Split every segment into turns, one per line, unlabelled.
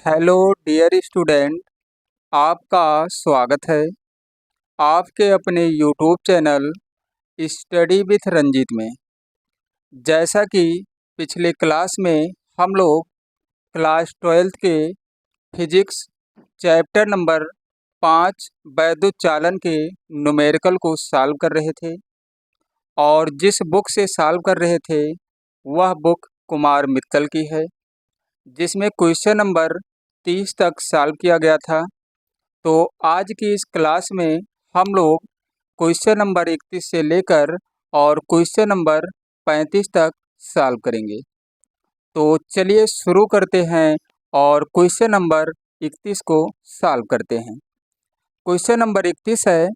Hello dear student, आपका स्वागत है आपके अपने YouTube channel study with Ranjeet में। जैसा कि पिछले क्लास में हम लोग क्लास 12th के फिजिक्स चैप्टर नंबर 5 वैद्युत चालन के न्यूमेरिकल को सॉल्व कर रहे थे और जिस बुक से सॉल्व कर रहे थे वह बुक कुमार मित्तल की है, जिसमें क्वेश्चन नंबर 30 तक सॉल्व किया गया था। तो आज की इस क्लास में हम लोग क्वेश्चन नंबर 31 से लेकर और क्वेश्चन नंबर 35 तक सॉल्व करेंगे। तो चलिए शुरू करते हैं और क्वेश्चन नंबर 31 को सॉल्व करते हैं। क्वेश्चन नंबर 31 है,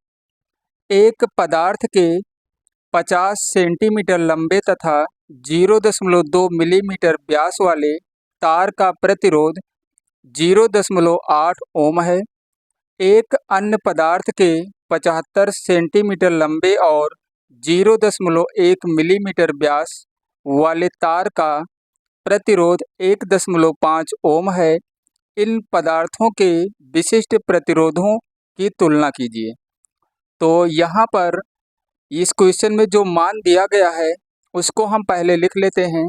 एक पदार्थ के 50 सेंटीमीटर लंबे तथा 0.2 मिलीमीटर व्यास वाले तार का प्रतिरोध 0.8 ओम है। एक अन्य पदार्थ के 75 सेंटीमीटर लंबे और 0.1 मिलीमीटर व्यास वाले तार का प्रतिरोध 1.5 ओम है। इन पदार्थों के विशिष्ट प्रतिरोधों की तुलना कीजिए। तो यहाँ पर इस क्वेश्चन में जो मान दिया गया है उसको हम पहले लिख लेते हैं।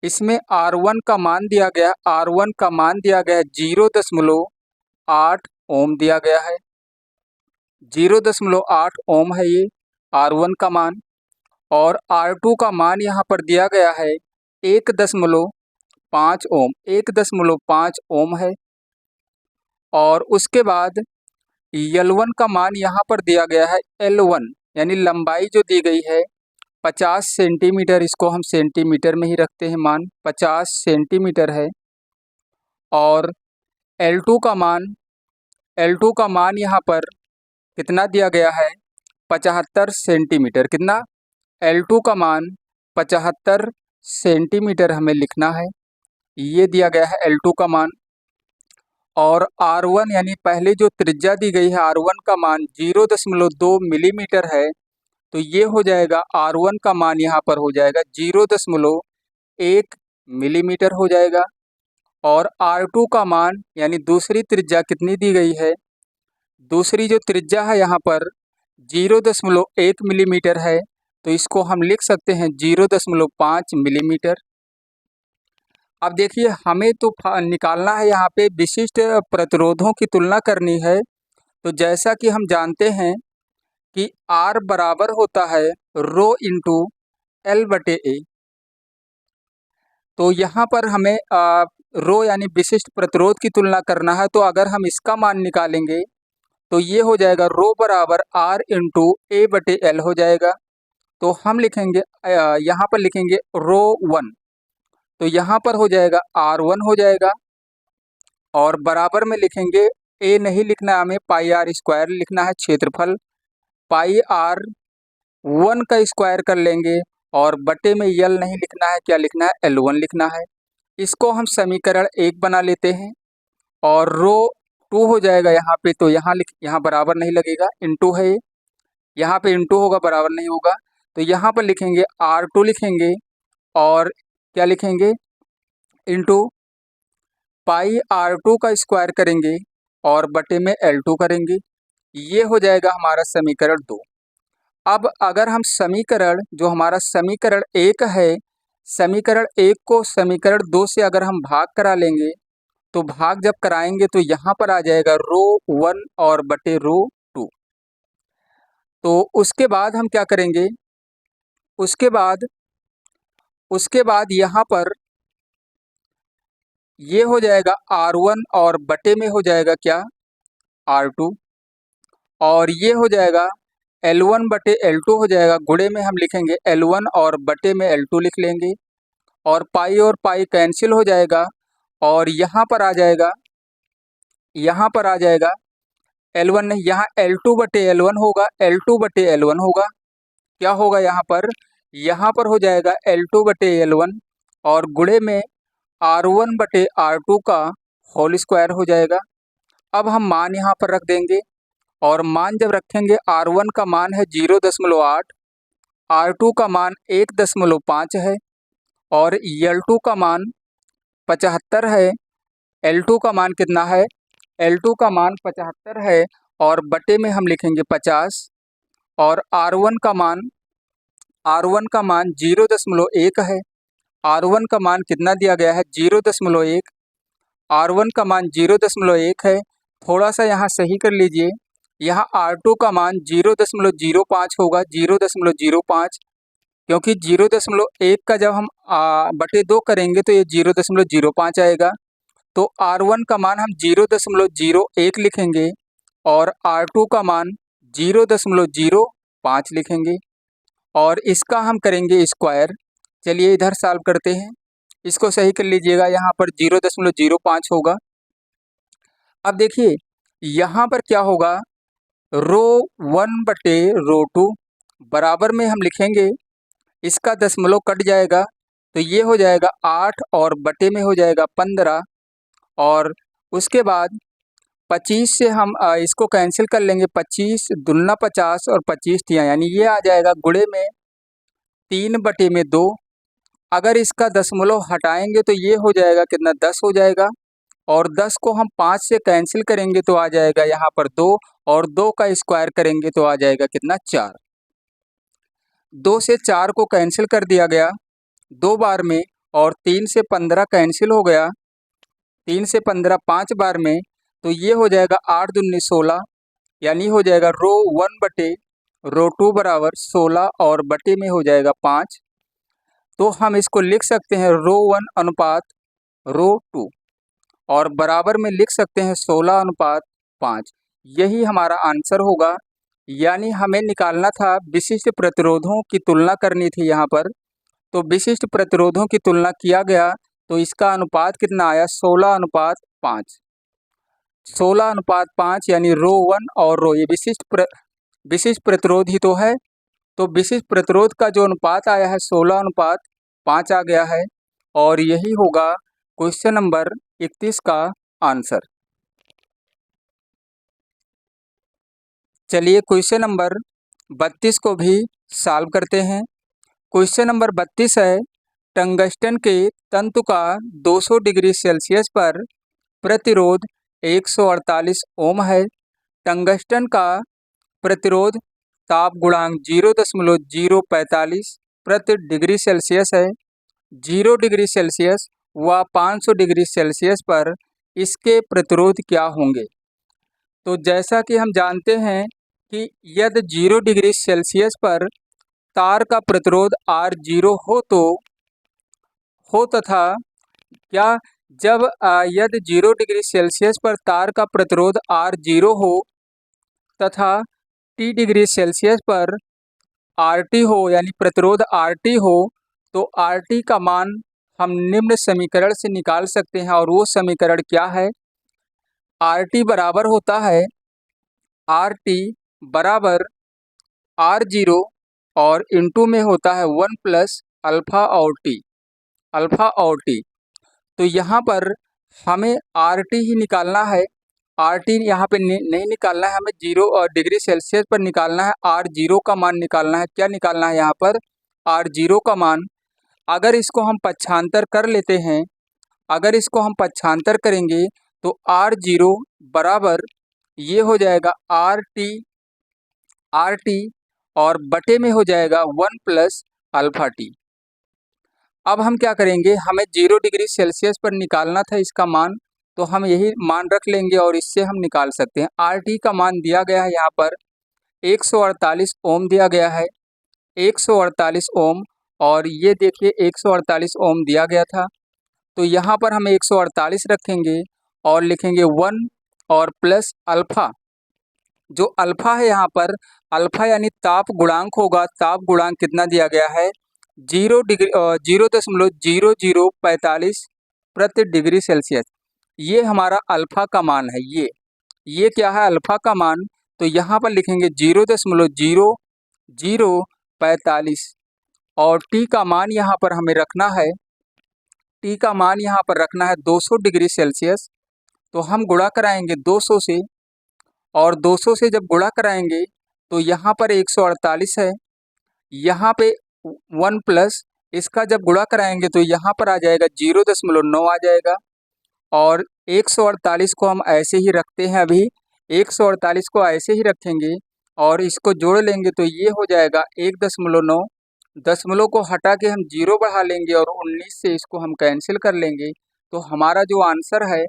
इसमें R1 का मान दिया गया, R1 का मान दिया गया 0.8 ओम दिया गया है। 0.8 ओम है ये R1 का मान। और R2 का मान यहाँ पर दिया गया है 1.5 ओम, 1.5 ओम है। और उसके बाद L1 का मान यहाँ पर दिया गया है L1, यानी लंबाई जो दी गई है 50 सेंटीमीटर, इसको हम सेंटीमीटर में ही रखते हैं, मान 50 सेंटीमीटर है। और L2 का मान यहाँ पर कितना दिया गया है 75 सेंटीमीटर। कितना? L2 का मान 75 सेंटीमीटर हमें लिखना है, ये दिया गया है L2 का मान। और R1 यानी पहले जो त्रिज्या दी गई है R1 का मान 0.2 मिलीमीटर है, तो ये हो जाएगा R1 का मान यहाँ पर हो जाएगा 0.1 मिलीमीटर हो जाएगा। और R2 का मान यानी दूसरी त्रिज्या कितनी दी गई है, दूसरी जो त्रिज्या है यहाँ पर 0.1 मिलीमीटर है, तो इसको हम लिख सकते हैं 0.5 मिलीमीटर। अब देखिए हमें तो निकालना है, यहाँ पे विशिष्ट प्रतिरोधों की तुलना करनी है। तो जैसा कि हम जानते हैं कि R बराबर होता है रो इंटू L/A। तो यहाँ पर हमें रो यानी विशिष्ट प्रतिरोध की तुलना करना है। तो अगर हम इसका मान निकालेंगे तो ये हो जाएगा रो बराबर R इंटू A/L हो जाएगा। तो हम लिखेंगे यहाँ पर लिखेंगे रो 1, तो यहाँ पर हो जाएगा R1 हो जाएगा। और बराबर में लिखेंगे, A नहीं लिखना है हमें, पाई R स्क्वायर लिखना है, क्षेत्रफल पाई R1 का स्क्वायर कर लेंगे। और बटे में L नहीं लिखना है, क्या लिखना है L1 लिखना है। इसको हम समीकरण 1 बना लेते हैं। और रो 2 हो जाएगा यहाँ पे, तो यहाँ बराबर नहीं लगेगा, इंटू है ये, यहाँ पे इंटू होगा बराबर नहीं होगा। तो यहाँ पर लिखेंगे R2 लिखेंगे और क्या लिखेंगे इंटू पाई R2 का स्क्वायर करेंगे और बटे में L2 करेंगे। ये हो जाएगा हमारा समीकरण 2। अब अगर हम समीकरण जो हमारा समीकरण 1 है, समीकरण 1 को समीकरण 2 से अगर हम भाग करा लेंगे, तो भाग जब कराएंगे तो यहाँ पर आ जाएगा रो 1 और बटे रो 2। तो उसके बाद हम क्या करेंगे, उसके बाद यहाँ पर ये हो जाएगा R1 और बटे में हो जाएगा क्या R2। और ये हो जाएगा L1 बटे L2 हो जाएगा, गुणे में हम लिखेंगे L1 और बटे में L2 लिख लेंगे। और पाई कैंसिल हो जाएगा और यहाँ पर आ जाएगा L1 नहीं, यहाँ L2 बटे L1 होगा, L2 बटे L1 होगा। क्या होगा यहाँ पर हो जाएगा L2 बटे L1 और गुणे में R1 बटे R2 का होल स्क्वायर हो जाएगा। अब हम मान यहाँ पर रख देंगे और मान जब रखेंगे R1 का मान है 0.8, R2 का मान 1.5 है और L2 का मान 75 है, L2 का मान कितना है? L2 का मान 75 है और बटे में हम लिखेंगे 50 और R1 का मान 0.1 है। R1 का मान कितना दिया गया है? 0.1। R1 का मान 0.1 है। थोड़ा सा यहाँ सही कर लीजिए, यहाँ R2 का मान 0.05 होगा, 0.05, क्योंकि 0.1 का जब हम बटे 2 करेंगे तो ये 0.05 आएगा। तो R1 का मान हम 0.01 लिखेंगे और R2 का मान 0.05 लिखेंगे और इसका हम करेंगे स्क्वायर। चलिए इधर सॉल्व करते हैं, इसको सही कर लीजिएगा, यहाँ पर 0.05 होगा। अब देखिए यहाँ पर क्या होगा, रो 1 बटे रो 2 बराबर में हम लिखेंगे, इसका दशमलव कट जाएगा तो ये हो जाएगा 8 और बटे में हो जाएगा 15 और उसके बाद 25 से हम इसको कैंसिल कर लेंगे, 25 दूना 50 और 25 तिया, यानी ये आ जाएगा गुणे में 3 बटे में 2। अगर इसका दशमलव हटाएंगे तो ये हो जाएगा कितना, 10 हो जाएगा और 10 को हम 5 से कैंसिल करेंगे तो आ जाएगा यहाँ पर 2 और 2 का स्क्वायर करेंगे तो आ जाएगा कितना, 4। 2 से 4 को कैंसिल कर दिया गया 2 बार में और 3 से 15 कैंसिल हो गया, 3 से 15 5 बार में, तो ये हो जाएगा 8 दूनी 16, यानी हो जाएगा रो 1 बटे रो 2 बराबर 16 और बटे में हो जाएगा 5। तो हम इसको लिख सकते हैं रो 1 अनुपात रो 2 और बराबर में लिख सकते हैं 16 अनुपात 5। यही हमारा आंसर होगा, यानी हमें निकालना था विशिष्ट प्रतिरोधों की तुलना करनी थी यहाँ पर, तो विशिष्ट प्रतिरोधों की तुलना किया गया तो इसका अनुपात कितना आया, 16 अनुपात 5। 16 अनुपात 5 यानी रो 1 और रो, ये विशिष्ट प्रतिरोध ही तो है, तो विशिष्ट प्रतिरोध का जो अनुपात आया है 16 अनुपात 5 आ गया है और यही होगा क्वेश्चन नंबर 31 का आंसर। चलिए क्वेश्चन नंबर 32 को भी सॉल्व करते हैं। क्वेश्चन नंबर 32 है, टंगस्टन के तंतु का 200 डिग्री सेल्सियस पर प्रतिरोध 148 ओम है। टंगस्टन का प्रतिरोध ताप गुणांक 0.045 प्रति डिग्री सेल्सियस है। 0 डिग्री सेल्सियस व 500 डिग्री सेल्सियस पर इसके प्रतिरोध क्या होंगे? तो जैसा कि हम जानते हैं कि यदि 0 डिग्री सेल्सियस पर तार का प्रतिरोध R0 हो तथा क्या जब यदि 0 डिग्री सेल्सियस पर तार का प्रतिरोध R0 हो तथा T डिग्री सेल्सियस पर RT हो, यानी प्रतिरोध RT हो, तो RT का मान हम निम्न समीकरण से निकाल सकते हैं और वो समीकरण क्या है, RT बराबर होता है, RT बराबर R0 और इनटू में होता है 1 प्लस अल्फ़ा और टी। तो यहाँ पर हमें RT ही निकालना है, RT यहाँ पे नहीं निकालना है, हमें 0 डिग्री सेल्सियस पर निकालना है, R0 का मान निकालना है। क्या निकालना है यहाँ पर, R0 का मान। अगर इसको हम पक्षांतर कर लेते हैं, अगर इसको हम पक्षांतर करेंगे तो R0 बराबर ये हो जाएगा RT और बटे में हो जाएगा 1 प्लस अल्फ़ा टी। अब हम क्या करेंगे, हमें 0 डिग्री सेल्सियस पर निकालना था इसका मान, तो हम यही मान रख लेंगे और इससे हम निकाल सकते हैं। RT का मान दिया गया है यहाँ पर 148 ओम दिया गया है, 148 ओम, और ये देखिए 148 ओम दिया गया था, तो यहाँ पर हम 148 रखेंगे और लिखेंगे 1 और प्लस अल्फ़ा। जो अल्फ़ा है यहाँ पर, अल्फ़ा यानी ताप गुणांक होगा, ताप गुणांक कितना दिया गया है, 0.0045 प्रति डिग्री सेल्सियस। ये हमारा अल्फ़ा का मान है, ये क्या है, अल्फ़ा का मान। तो यहाँ पर लिखेंगे 0.0045 और टी का मान यहाँ पर हमें रखना है, टी का मान यहाँ पर रखना है 200 डिग्री सेल्सियस। तो हम गुणा कराएंगे 200 से, और 200 से जब गुणा कराएंगे तो यहाँ पर 148 है, यहाँ पे 1 प्लस, इसका जब गुणा कराएंगे तो यहाँ पर आ जाएगा 0.9 आ जाएगा, और 148 को हम ऐसे ही रखते हैं अभी, 148 को ऐसे ही रखेंगे और इसको जोड़ लेंगे तो ये हो जाएगा 1.9। दशमलव को हटा के हम 0 बढ़ा लेंगे और 19 से इसको हम कैंसिल कर लेंगे। तो हमारा जो आंसर है,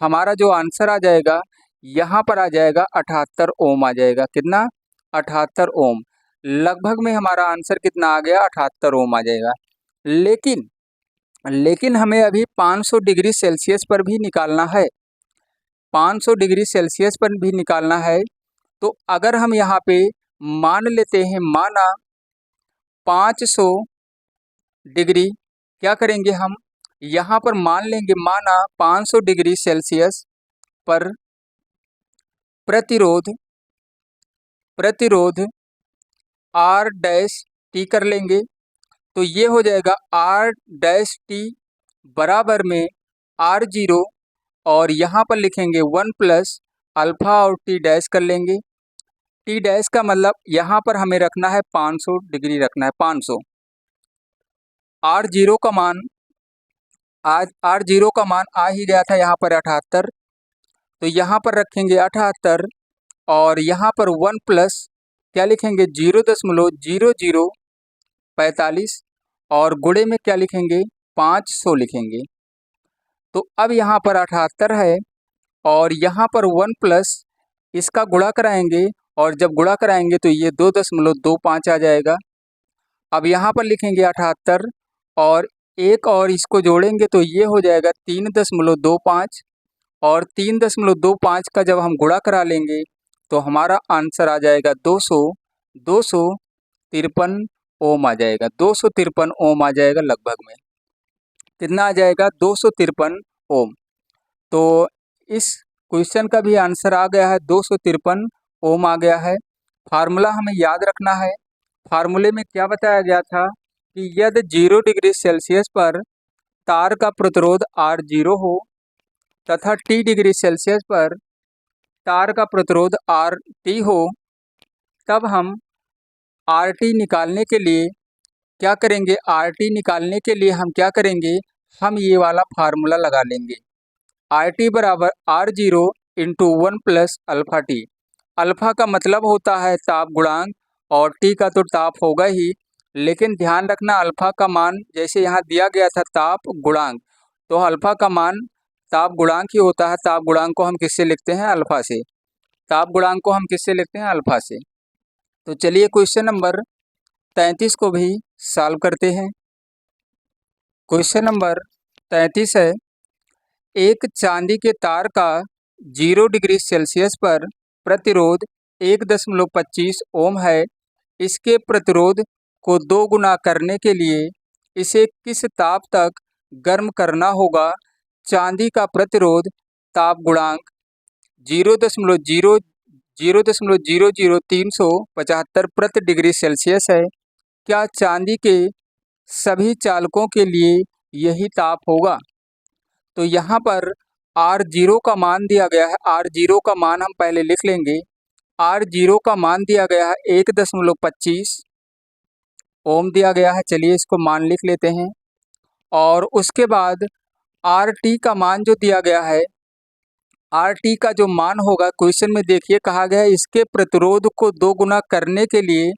हमारा जो आंसर आ जाएगा, यहाँ पर आ जाएगा 78 ओम आ जाएगा। कितना? 78 ओम। लगभग में हमारा आंसर कितना आ गया? 78 ओम आ जाएगा। लेकिन हमें अभी 500 डिग्री सेल्सियस पर भी निकालना है, 500 डिग्री सेल्सियस पर भी निकालना है। तो अगर हम यहाँ पे मान लेते हैं, माना 500 डिग्री, क्या करेंगे हम यहाँ पर मान लेंगे, माना 500 डिग्री सेल्सियस पर प्रतिरोध R डैश टी कर लेंगे। तो ये हो जाएगा R डैश टी बराबर में R0 और यहाँ पर लिखेंगे 1 प्लस अल्फ़ा और टी डैश कर लेंगे। टी डैश का मतलब यहाँ पर हमें रखना है 500 डिग्री रखना है, 500। R0 का मान R0 का मान आ ही गया था यहाँ पर 78, तो यहाँ पर रखेंगे 78 और यहाँ पर 1 प्लस क्या लिखेंगे 0.0045 और गुणे में क्या लिखेंगे 500 लिखेंगे। तो अब यहाँ पर 78 है और यहाँ पर 1 प्लस इसका गुणा कराएंगे और जब गुणा कराएंगे तो ये 2.25 आ जाएगा। अब यहाँ पर लिखेंगे 78 और एक और इसको जोड़ेंगे तो ये हो जाएगा 3.25 और 3.25 का जब हम गुणा करा लेंगे तो हमारा आंसर आ जाएगा 253 ओम आ जाएगा, 253 ओम आ जाएगा लगभग में। कितना आ जाएगा? 253 ओम। तो इस क्वेश्चन का भी आंसर आ गया है, 253 ओम आ गया है। फार्मूला हमें याद रखना है। फार्मूले में क्या बताया गया था कि यदि 0 डिग्री सेल्सियस पर तार का प्रतिरोध R0 हो तथा T डिग्री सेल्सियस पर तार का प्रतिरोध RT हो, तब हम RT निकालने के लिए क्या करेंगे? RT निकालने के लिए हम क्या करेंगे? हम ये वाला फार्मूला लगा लेंगे, RT बराबर R0 into 1 plus alpha T. Alpha का मतलब होता है ताप गुणांक और टी का तो ताप होगा ही, लेकिन ध्यान रखना अल्फ़ा का मान जैसे यहाँ दिया गया था ताप गुणांक, तो अल्फ़ा का मान ताप गुणांक ही होता है। ताप गुणांक को हम किससे लिखते हैं? अल्फ़ा से। ताप गुणांक को हम किससे लिखते हैं? अल्फ़ा से। तो चलिए क्वेश्चन नंबर 33 को भी सॉल्व करते हैं। क्वेश्चन नंबर 33 है, एक चांदी के तार का 0 डिग्री सेल्सियस पर प्रतिरोध 1.25 ओम है। इसके प्रतिरोध को 2 गुना करने के लिए इसे किस ताप तक गर्म करना होगा? चांदी का प्रतिरोध ताप गुणांक 0.00375 प्रति डिग्री सेल्सियस है। क्या चांदी के सभी चालकों के लिए यही ताप होगा? तो यहाँ पर R0 का मान दिया गया है, R0 का मान हम पहले लिख लेंगे। R0 का मान दिया गया है 1.25 ओम दिया गया है, चलिए इसको मान लिख लेते हैं। और उसके बाद RT का मान जो दिया गया है, RT का जो मान होगा, क्वेश्चन में देखिए कहा गया है इसके प्रतिरोध को 2 गुना करने के लिए,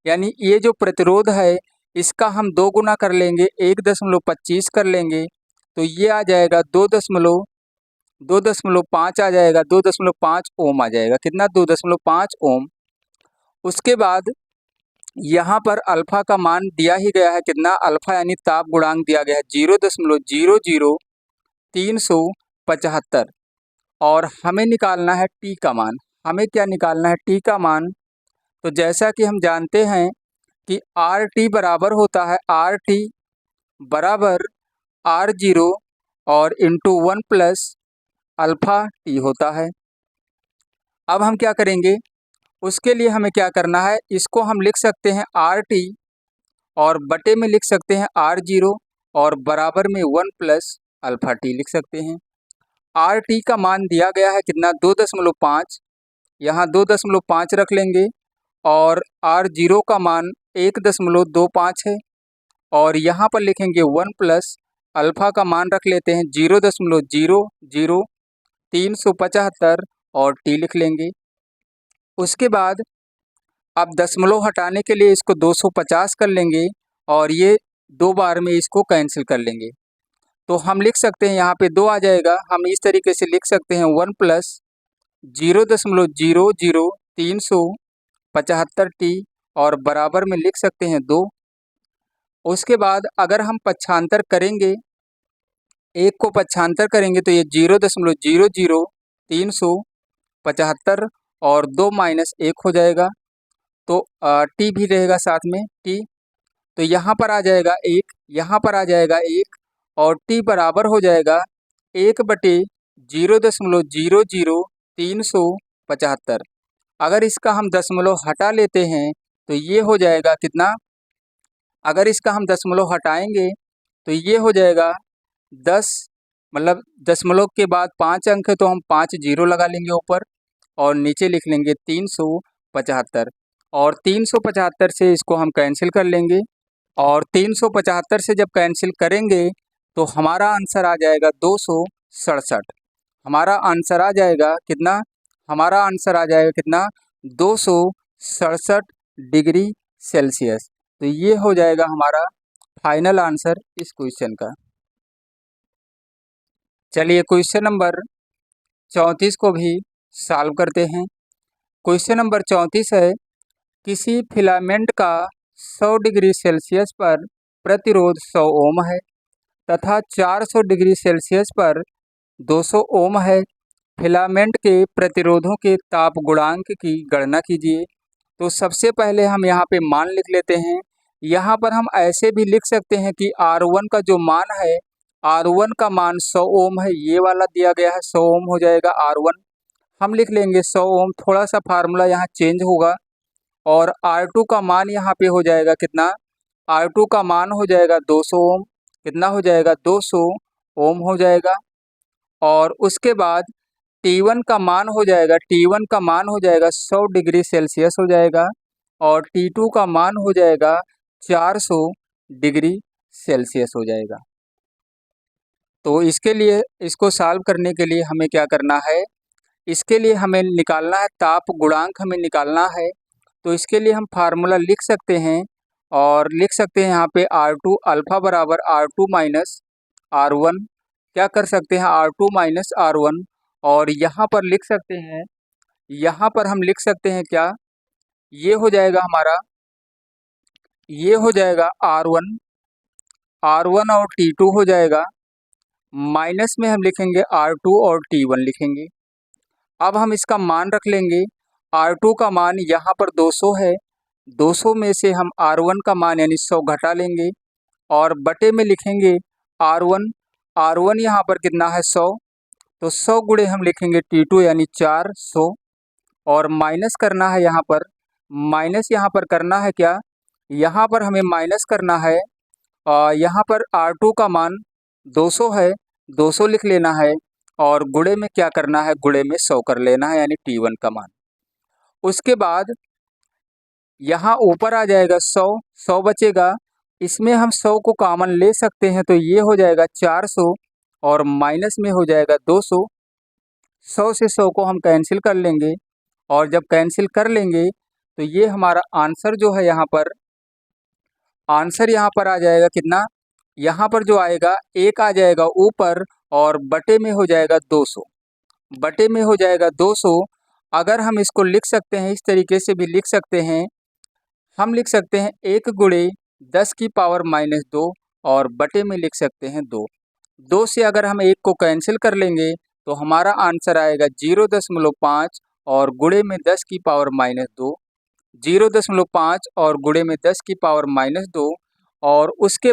यानी ये जो प्रतिरोध है इसका हम 2 गुना कर लेंगे, 1.25 कर लेंगे तो ये आ जाएगा 2.5 आ जाएगा, 2.5 ओम आ जाएगा। कितना? 2.5 ओम। उसके बाद यहाँ पर अल्फ़ा का मान दिया ही गया है, कितना? अल्फ़ा यानी ताप गुणांक दिया गया है 0.00375 और हमें निकालना है टी का मान। हमें क्या निकालना है? टी का मान। तो जैसा कि हम जानते हैं कि RT बराबर होता है, RT बराबर R0 और इंटू 1 प्लस अल्फ़ा टी होता है। अब हम क्या करेंगे? उसके लिए हमें क्या करना है? इसको हम लिख सकते हैं RT और बटे में लिख सकते हैं R0 और बराबर में 1 प्लस अल्फ़ा टी लिख सकते हैं। RT का मान दिया गया है कितना? 2.5, यहाँ 2.5 रख लेंगे और R0 का मान 1.25 है और यहाँ पर लिखेंगे 1 प्लस अल्फ़ा का मान रख लेते हैं 0.00375 और टी लिख लेंगे। उसके बाद अब दशमलव हटाने के लिए इसको 250 कर लेंगे और ये 2 बार में इसको कैंसिल कर लेंगे। तो हम लिख सकते हैं यहाँ पे 2 आ जाएगा। हम इस तरीके से लिख सकते हैं 1 प्लस 0.00375 टी और बराबर में लिख सकते हैं 2। उसके बाद अगर हम पक्षांतर करेंगे, एक को पक्षांतर करेंगे तो ये 0.00375 और 2 माइनस 1 हो जाएगा। तो टी भी रहेगा साथ में टी, तो यहाँ पर आ जाएगा 1, यहाँ पर आ जाएगा 1 और टी बराबर हो जाएगा 1/0.00375। अगर इसका हम दशमलव हटा लेते हैं तो ये हो जाएगा कितना, अगर इसका हम दशमलव हटाएंगे तो ये हो जाएगा 10, मतलब दशमलव के बाद 5 अंक है तो हम 5 जीरो लगा लेंगे ऊपर और नीचे लिख लेंगे 375 और 375 से इसको हम कैंसिल कर लेंगे और 375 से जब कैंसिल करेंगे तो हमारा आंसर आ जाएगा 267। हमारा आंसर आ जाएगा कितना, हमारा आंसर आ जाएगा कितना, 267 डिग्री सेल्सियस। तो ये हो जाएगा हमारा फाइनल आंसर इस क्वेश्चन का। चलिए क्वेश्चन नंबर 34 को भी सॉल्व करते हैं। क्वेश्चन नंबर 34 है, किसी फिलामेंट का 100 डिग्री सेल्सियस पर प्रतिरोध 100 ओम है तथा 400 डिग्री सेल्सियस पर 200 ओम है। फिलामेंट के प्रतिरोधों के ताप गुणांक की गणना कीजिए। तो सबसे पहले हम यहाँ पे मान लिख लेते हैं। यहाँ पर हम ऐसे भी लिख सकते हैं कि R1 का जो मान है, R1 का मान 100 ओम है, ये वाला दिया गया है 100 ओम हो जाएगा R1। हम लिख लेंगे 100 ओम, थोड़ा सा फार्मूला यहाँ चेंज होगा और R2 का मान यहाँ पे हो जाएगा कितना, R2 का मान हो जाएगा 200 ओम। कितना हो जाएगा, 200 ओम हो जाएगा। और उसके बाद T1 का मान हो जाएगा, T1 का मान हो जाएगा 100 डिग्री सेल्सियस हो जाएगा और T2 का मान हो जाएगा 400 डिग्री सेल्सियस हो जाएगा। तो इसके लिए, इसको सॉल्व करने के लिए हमें क्या करना है, इसके लिए हमें निकालना है ताप गुणांक, हमें निकालना है। तो इसके लिए हम फार्मूला लिख सकते हैं और लिख सकते हैं यहाँ पे R2 अल्फ़ा बराबर R2 माइनस R1। क्या कर सकते हैं, R2 माइनस R1 और यहाँ पर लिख सकते हैं, यहाँ पर हम लिख सकते हैं क्या, ये हो जाएगा हमारा, ये हो जाएगा R1 और T2 हो जाएगा, माइनस में हम लिखेंगे R2 और T1 लिखेंगे। अब हम इसका मान रख लेंगे। R2 का मान यहाँ पर 200 है, 200 में से हम R1 का मान यानी 100 घटा लेंगे और बटे में लिखेंगे R1। R1 यहाँ पर कितना है 100, तो 100 गुणे हम लिखेंगे T2 यानी 400 और माइनस करना है यहाँ पर, माइनस यहाँ पर करना है क्या, यहाँ पर हमें माइनस करना है, यहाँ पर R2 का मान 200 है, 200 लिख लेना है और गुणे में क्या करना है, गुणे में 100 कर लेना है यानी T1 का मान। उसके बाद यहाँ ऊपर आ जाएगा 100, 100 बचेगा, इसमें हम 100 को कॉमन ले सकते हैं तो ये हो जाएगा 400 और माइनस में हो जाएगा 200। 100 से 100 को हम कैंसिल कर लेंगे और जब कैंसिल कर लेंगे तो ये हमारा आंसर जो है, यहाँ पर आंसर यहाँ पर आ जाएगा कितना, यहाँ पर जो आएगा 1 आ जाएगा ऊपर और बटे में हो जाएगा 200, बटे में हो जाएगा 200। अगर हम इसको लिख सकते हैं, इस तरीके से भी लिख सकते हैं, हम लिख सकते हैं 1 गुणे 10 की पावर माइनस 2 और बटे में लिख सकते हैं 2। 2 से अगर हम 1 को कैंसिल कर लेंगे तो हमारा आंसर आएगा 0.5 और गुणे में 10 की पावर माइनस 2, 0.5 और गुणे में 10 की पावर माइनस 2। और उसके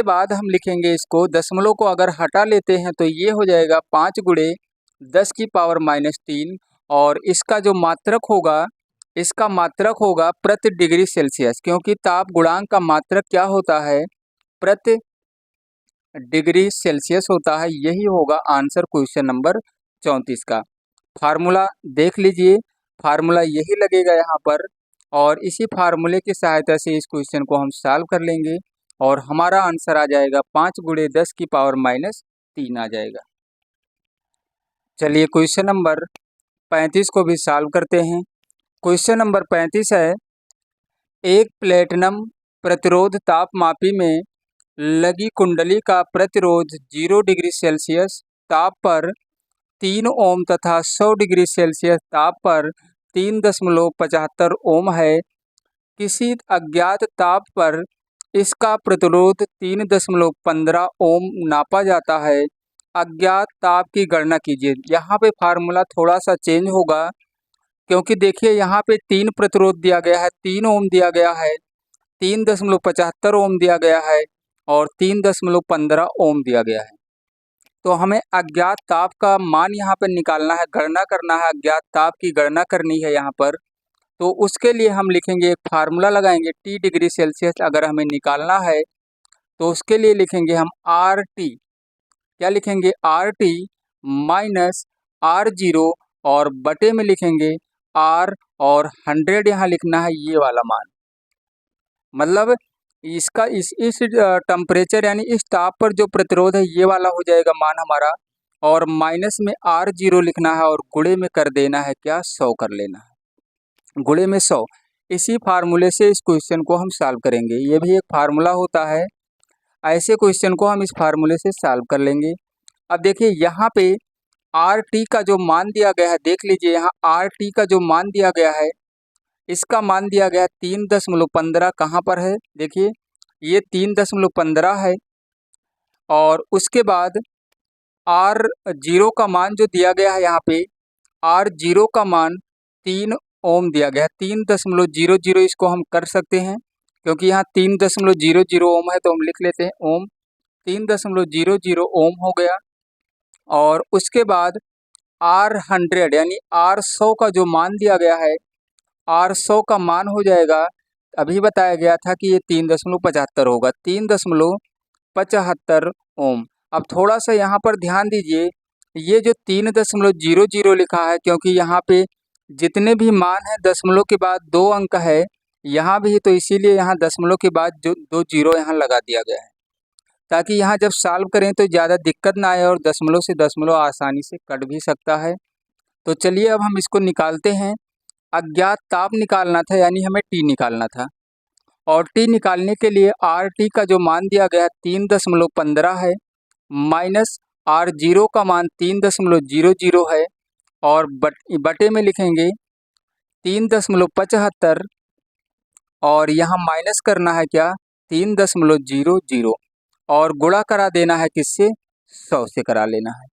बाद हम लिखेंगे इसको, दशमलव को अगर हटा लेते हैं तो ये हो जाएगा 5 गुणे 10 की पावर माइनस 3 और इसका जो मात्रक होगा, इसका मात्रक होगा प्रति डिग्री सेल्सियस, क्योंकि ताप गुणांक का मात्रक क्या होता है, प्रति डिग्री सेल्सियस होता है। यही होगा आंसर क्वेश्चन नंबर 34 का। फार्मूला देख लीजिए, फार्मूला यही लगेगा यहाँ पर और इसी फार्मूले की सहायता से इस क्वेश्चन को हम सॉल्व कर लेंगे। और हमारा आंसर आ जाएगा 5 × 10⁻³ आ जाएगा। चलिए क्वेश्चन नंबर 35 को भी सॉल्व करते हैं। क्वेश्चन नंबर 35 है, एक प्लेटिनम प्रतिरोध तापमापी में लगी कुंडली का प्रतिरोध 0 डिग्री सेल्सियस ताप पर 3 ओम तथा 100 डिग्री सेल्सियस ताप पर 3.75 ओम है। किसी अज्ञात ताप पर इसका प्रतिरोध 3.15 ओम नापा जाता है। अज्ञात ताप की गणना कीजिए। यहाँ पे फार्मूला थोड़ा सा चेंज होगा, क्योंकि देखिए यहाँ पे 3 प्रतिरोध दिया गया है, 3 ओम दिया गया है, 3.75 ओम दिया गया है और 3.15 ओम दिया गया है। तो हमें अज्ञात ताप का मान यहाँ पर निकालना है, गणना करना है, अज्ञात ताप की गणना करनी है यहाँ पर। तो उसके लिए हम लिखेंगे, एक फार्मूला लगाएंगे, T डिग्री सेल्सियस अगर हमें निकालना है तो उसके लिए लिखेंगे हम RT। क्या लिखेंगे? RT माइनस R0 और बटे में लिखेंगे R और 100 यहाँ लिखना है, ये वाला मान। मतलब इसका इस टेम्परेचर यानी इस ताप पर जो प्रतिरोध है ये वाला हो जाएगा मान हमारा, और माइनस में R0 लिखना है और गुणे में कर देना है क्या? 100 कर लेना है, गुणे में 100। इसी फार्मूले से इस क्वेश्चन को हम सॉल्व करेंगे। ये भी एक फार्मूला होता है, ऐसे क्वेश्चन को हम इस फार्मूले से सॉल्व कर लेंगे। अब देखिए यहाँ पे RT का जो मान दिया गया है, देख लीजिए यहाँ RT का जो मान दिया गया है, इसका मान दिया गया 3.15 कहाँ पर है? देखिए ये 3.15 है, और उसके बाद R0 का मान जो दिया गया है यहाँ पे, R0 का मान 3 ओम दिया गया है। 3.00 इसको हम कर सकते हैं, क्योंकि यहाँ 3.00 ओम है तो हम लिख लेते हैं ओम। 3.00 ओम हो गया, और उसके बाद R100 यानी R100 का जो मान दिया गया है, R100 का मान हो जाएगा, अभी बताया गया था कि ये 3.75 होगा, 3.75 ओम। अब थोड़ा सा यहाँ पर ध्यान दीजिए, ये जो 3.00 लिखा है, क्योंकि यहाँ पे जितने भी मान है दशमलव के बाद 2 अंक है, यहाँ भी, तो इसीलिए यहाँ दशमलव के बाद जो 2 जीरो यहाँ लगा दिया गया है, ताकि यहाँ जब सॉल्व करें तो ज़्यादा दिक्कत ना आए, और दशमलव से दशमलव आसानी से कट भी सकता है। तो चलिए अब हम इसको निकालते हैं। अज्ञात ताप निकालना था, यानी हमें T निकालना था, और T निकालने के लिए RT का जो मान दिया गया 3.15 है, माइनस R0 का मान 3.00 है, और बटे में लिखेंगे 3.75, और यहाँ माइनस करना है क्या? 3.00, और गुणा करा देना है किससे? 100 से करा लेना है।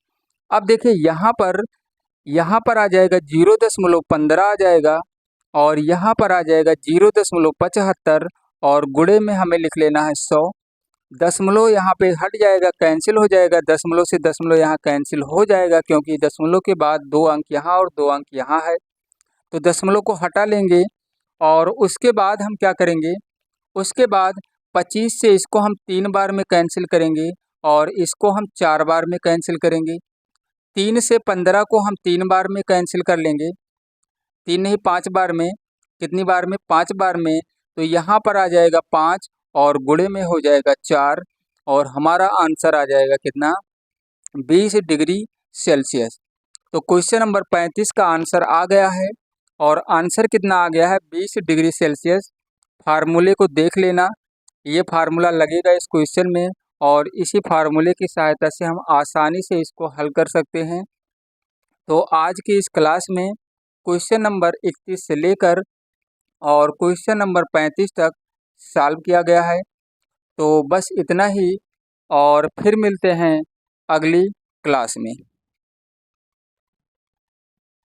अब देखिए यहाँ पर आ जाएगा 0.15 आ जाएगा, और यहाँ पर आ जाएगा 0.75, और गुणे में हमें लिख लेना है 100। दशमलव यहाँ पे हट जाएगा, कैंसिल हो जाएगा, दशमलव से दशमलव यहाँ कैंसिल हो जाएगा, क्योंकि दशमलव के बाद 2 अंक यहाँ और 2 अंक यहाँ है, तो दशमलव को हटा लेंगे। और उसके बाद हम क्या करेंगे? उसके बाद 25 से इसको हम 3 बार में कैंसिल करेंगे, और इसको हम 4 बार में कैंसिल करेंगे। 3 से 15 को हम 3 बार में कैंसिल कर लेंगे, 3 नहीं 5 बार में। कितनी बार में? 5 बार में। तो यहाँ पर आ जाएगा 5, और गुणे में हो जाएगा 4, और हमारा आंसर आ जाएगा कितना? 20 डिग्री सेल्सियस। तो क्वेश्चन नंबर 35 का आंसर आ गया है, और आंसर कितना आ गया है? 20 डिग्री सेल्सियस। फार्मूले को देख लेना, ये फार्मूला लगेगा इस क्वेश्चन में, और इसी फार्मूले की सहायता से हम आसानी से इसको हल कर सकते हैं। तो आज की इस क्लास में क्वेश्चन नंबर 31 से लेकर और क्वेश्चन नंबर 35 तक सॉल्व किया गया है। तो बस इतना ही, और फिर मिलते हैं अगली क्लास में।